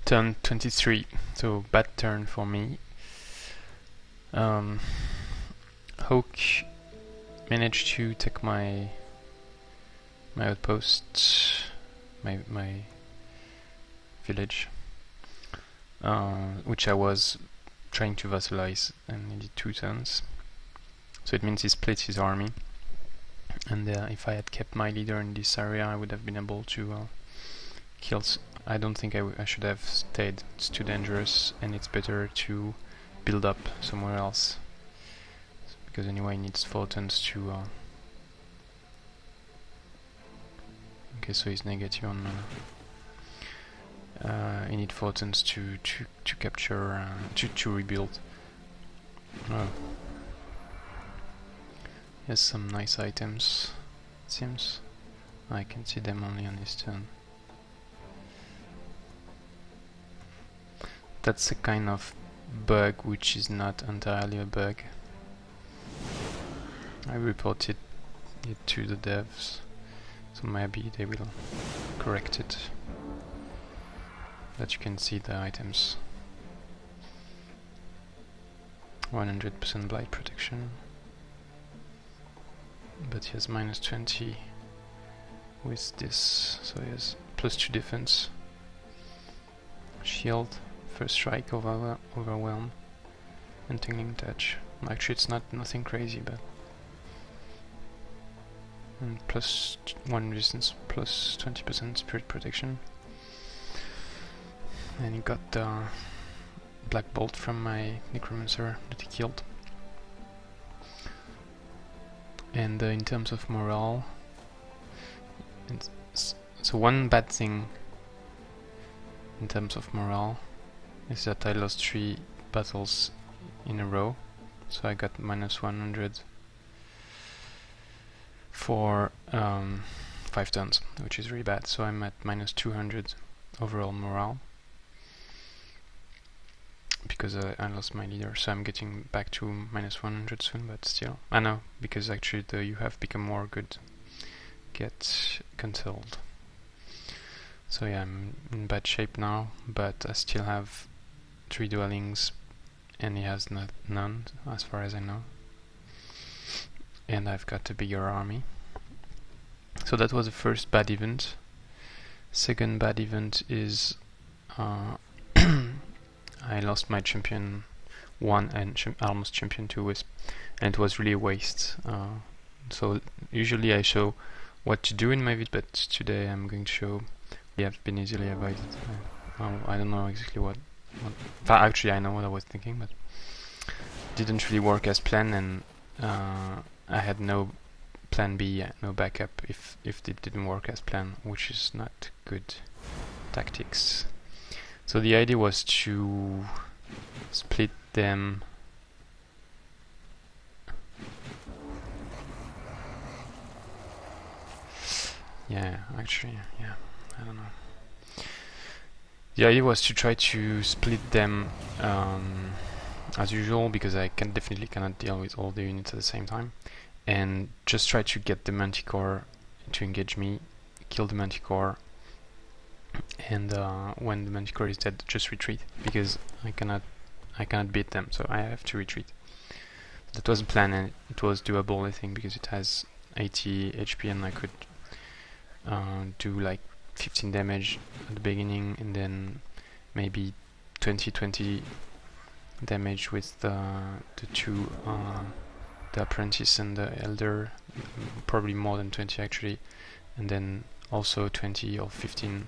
turn 23, so bad turn for me. Hawk managed to take my outpost, my village, which I was trying to vassalize, and needed 2 turns. So it means he split his army, and if I had kept my leader in this area, I would have been able to kill. I don't think I should have stayed. It's too dangerous, and it's better to build up somewhere else, because anyway he needs 4 turns to okay, so he's negative on he needs 4 turns to capture, to rebuild. He has some nice items, it seems. I can see them only on his turn. That's a kind of bug which is not entirely a bug. I reported it to the devs, so maybe they will correct it. That you can see the items. 100% blight protection, but he has -20 with this, so he has +2 defense. Shield, first strike, overwhelm, and tingling touch. Actually, it's nothing crazy, but and +1 resistance, +20% spirit protection. And he got Black Bolt from my Necromancer that he killed. And in terms of morale, so one bad thing in terms of morale is that I lost 3 battles in a row, so I got -100 for 5 turns, which is really bad. So I'm at -200 overall morale, because I lost my leader, so I'm getting back to -100 soon, but still. I know, because actually you have become more good. Get cancelled. So yeah, I'm in bad shape now, but I still have 3 dwellings, and he has none, as far as I know. And I've got a bigger army. So that was the first bad event. Second bad event is I lost my champion 1 and almost champion 2 Wisp, and it was really a waste. So usually I show what to do in my vid, but today I'm going to show we have been easily avoided. I don't know exactly what actually I know what I was thinking, but didn't really work as planned, and I had no plan B, no backup if it didn't work as planned, which is not good tactics. So the idea was to split them. Yeah, actually, yeah, I don't know. The idea was to try to split them as usual, because I definitely cannot deal with all the units at the same time, and just try to get the Manticore to engage me, kill the Manticore, and when the Manticore is dead, just retreat, because I cannot beat them, so I have to retreat. That was the plan, and it was doable, I think, because it has 80 HP, and I could do like 15 damage at the beginning, and then maybe 20 damage with the 2, the Apprentice and the Elder, probably more than 20 actually, and then also 20 or 15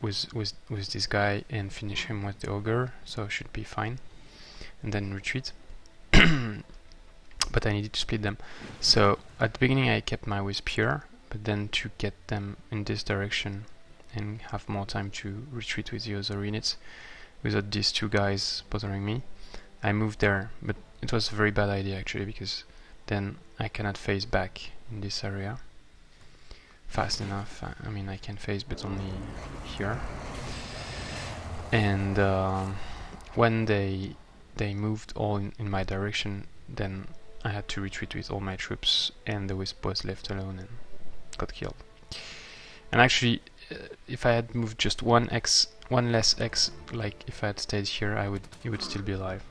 with this guy, and finish him with the Ogre, so should be fine, and then retreat. But I needed to split them, so at the beginning I kept my Wisp here, but then to get them in this direction and have more time to retreat with the other units without these 2 guys bothering me, I moved there. But it was a very bad idea actually, because then I cannot phase back in this area fast enough. I mean, I can phase, but only here. And when they moved all in my direction, then I had to retreat with all my troops, and the Wisp was left alone and got killed. And actually, if I had moved just 1 X one less X, like if I had stayed here, he would still be alive.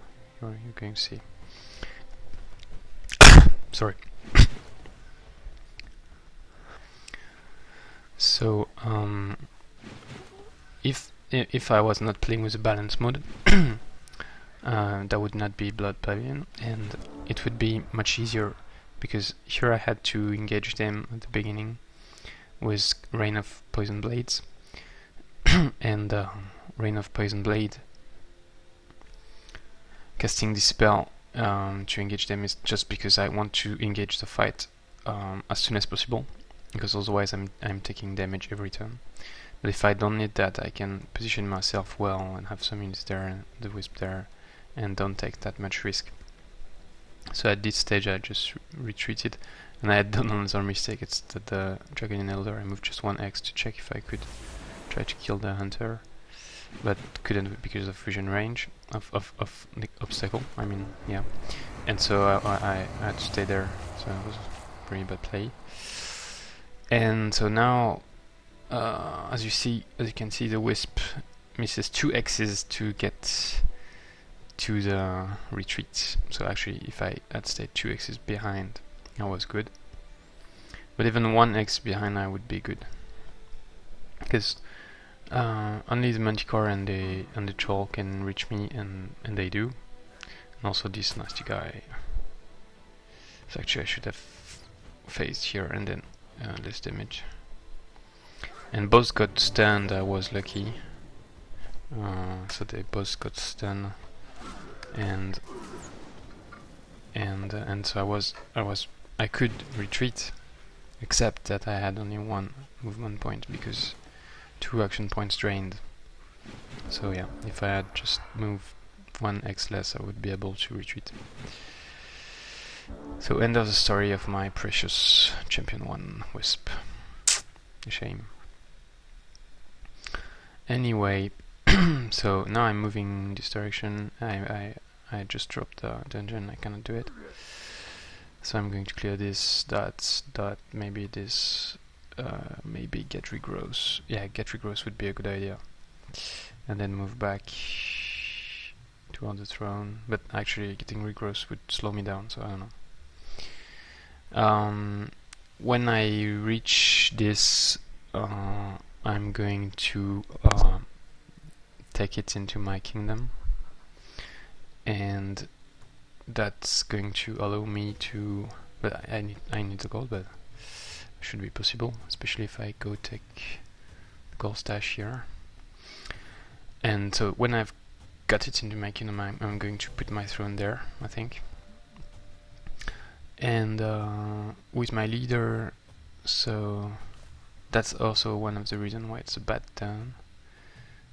You're going to see. Sorry. So if I was not playing with a balance mode, that would not be Blood Pavilion, and it would be much easier because here I had to engage them at the beginning with Rain of Poison Blades, and Rain of Poison Blade. Casting this spell to engage them is just because I want to engage the fight as soon as possible, because otherwise I'm taking damage every turn. But if I don't need that, I can position myself well and have some units there and the Wisp there, and don't take that much risk. So at this stage I just retreated, and I had done another mistake. It's that the Dragon Elder, I moved just one X to check if I could try to kill the Hunter, but couldn't because of vision range of the obstacle, I mean, yeah. And so I had to stay there, so it was a pretty bad play. And so now, as you can see, the Wisp misses 2 X's to get to the retreat. So actually, if I had stayed 2 X's behind, I was good. But even 1 X behind, I would be good, because only the Manticore and the Troll can reach me, and they do. And also this nasty guy. So actually, I should have phased here and then less damage. And both got stunned. I was lucky. So they both got stunned, and so I could retreat, except that I had only 1 movement point because 2 action points drained. So yeah, if I had just moved 1 X less, I would be able to retreat. So end of the story of my precious Champion 1 Wisp. A shame. Anyway, so now I'm moving this direction. I just dropped the dungeon, I cannot do it. So I'm going to clear this, dot, maybe this, maybe get regrowth. Yeah, get regrowth would be a good idea. And then move back toward the throne. But actually getting regrowth would slow me down, so I don't know. When I reach this, I'm going to take it into my kingdom, and that's going to allow me to, but I need the gold, but should be possible, especially if I go take the gold stash here. And so when I've got it into my kingdom, I'm going to put my throne there, I think. And with my leader, so that's also one of the reasons why it's a bad turn.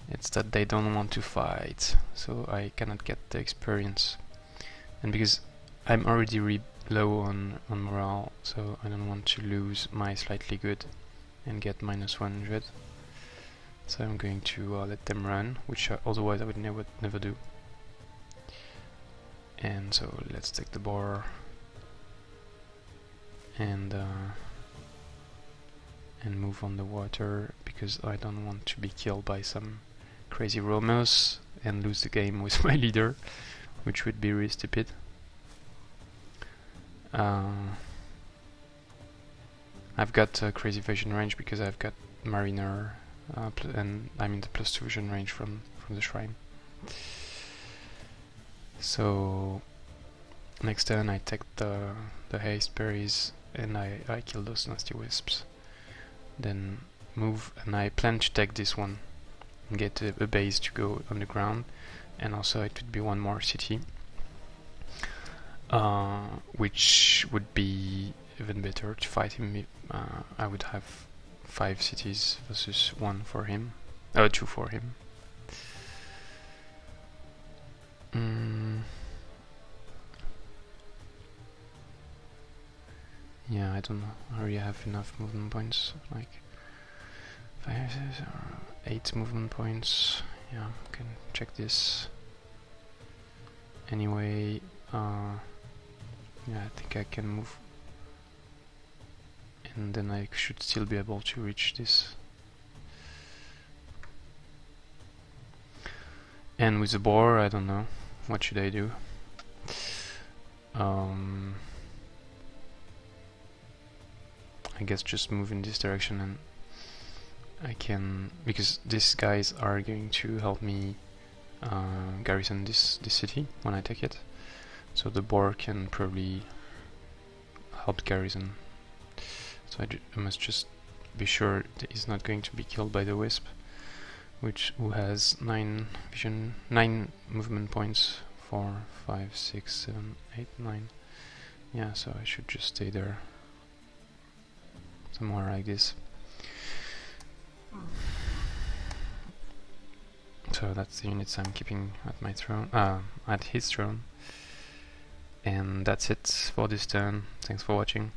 It's that they don't want to fight, so I cannot get the experience. And because I'm already low on morale, so I don't want to lose my slightly good and get -100. So I'm going to let them run, which otherwise I would never do. And so let's take the boar and move on the water, because I don't want to be killed by some crazy Romos and lose the game with my leader, which would be really stupid. I've got crazy vision range because I've got Mariner, and I'm in the +2 vision range from the shrine. So next turn I take the haste berries and I kill those nasty wisps. Then move, and I plan to take this one and get a base to go underground, and also it would be one more city, which would be even better to fight him. I would have 5 cities versus 1 for him, 2 for him. Yeah, I don't know. I already have enough movement points, like 5 or 8 movement points. Yeah, can check this. Anyway, yeah, I think I can move, and then I should still be able to reach this. And with the boar, I don't know. What should I do? I guess just move in this direction, and I can, because these guys are going to help me garrison this city when I take it. So the boar can probably help garrison. So I must just be sure that he's not going to be killed by the Wisp, who has 9 vision, 9 movement points. 4, 5, 6, 7, 8, 9. Yeah, so I should just stay there. Somewhere like this. So that's the units I'm keeping at my throne, at his throne. And that's it for this turn. Thanks for watching.